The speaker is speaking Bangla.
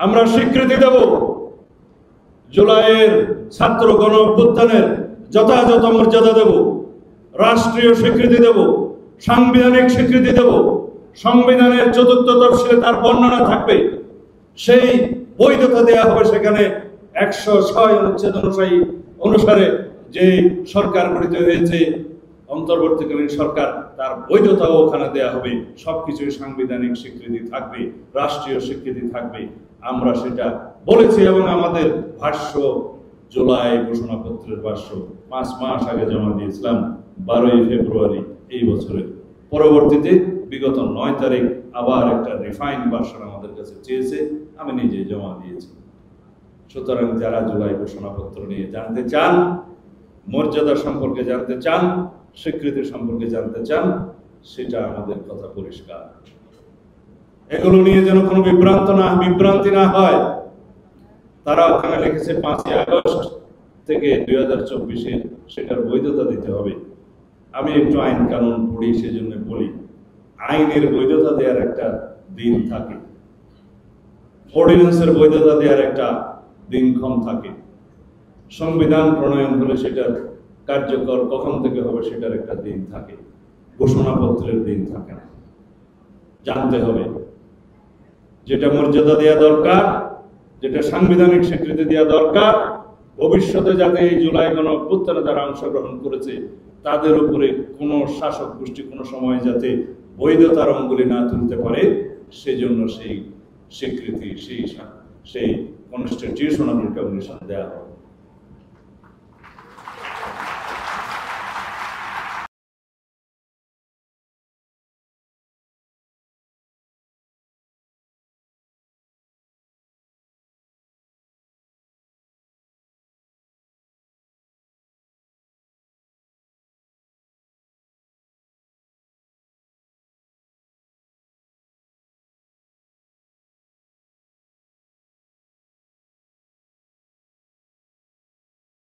আমরা স্বীকৃতি দেব জুলাইয়ের ছাত্র গণ অভ্যুত্থানের যথাযথ মর্যাদা দেব, রাষ্ট্রীয় স্বীকৃতি দেব, সাংবিধানিক স্বীকৃতি দেব। সংবিধানের ৪র্থ তফসিলে তার বর্ণনা থাকবে, সেই বৈধতা দেয়া হবে। সেখানে ১০৬ অনুচ্ছেদ অনুসারে যে সরকার গঠিত হয়েছে, অন্তর্বর্তীকালীন সরকার, তার বৈধতাও ওখানে দেয়া হবে। সবকিছুই সাংবিধানিক স্বীকৃতি থাকবে, রাষ্ট্রীয় স্বীকৃতি থাকবে। আমরা সেটা বলেছি এবং আমাদের ভাষ্য, জুলাই ঘোষণাপত্রের ভাষ্য 5 মাস আগে জমা দিয়েছিলাম, 12ই ফেব্রুয়ারি এই বছরের। পরবর্তীতে বিগত 9 তারিখ আবার একটা রিফাইন ভার্সন আমাদের কাছে চেয়েছে, আমি নিজে জমা দিয়েছি। সুতরাং যারা জুলাই ঘোষণাপত্র নিয়ে জানতে চান, মর্যাদা সম্পর্কে জানতে চান, স্বীকৃতি সম্পর্কে জানতে চান, সেটা আমাদের কথা পরিষ্কার। এগুলো নিয়ে যেন কোনো বিভ্রান্তি না হয়। তারা ওখানে লিখেছে 5ই আগস্ট থেকে 2024-এ সেটার বৈধতা দিতে হবে। আমি একটু আইন কানুন পড়ি, সেজন্য বলি, আইনের বৈধতা দেওয়ার একটা দিন থাকে, অর্ডিন্যান্সের বৈধতা দেওয়ার একটা দিনক্ষণ থাকে, সংবিধান প্রণয়ন হলে সেটার কার্যকর কখন থেকে হবে সেটার একটা দিন থাকে, ঘোষণাপত্রের দিন থাকে না। জানতে হবে যেটা মর্যাদা দেওয়া দরকার, যেটা সাংবিধানিক স্বীকৃতি দেওয়া দরকার, ভবিষ্যতে যাতে এই জুলাই গণ অভ্যুত্থানে যারা অংশগ্রহণ করেছে তাদের উপরে কোনো শাসক গোষ্ঠী কোনো সময় যাতে বৈধতার অঙ্গুলি না তুলতে পারে, সেজন্য সেই স্বীকৃতি, সেই কনস্টিটিউশনাল রিকগনিশন দেওয়া হবে।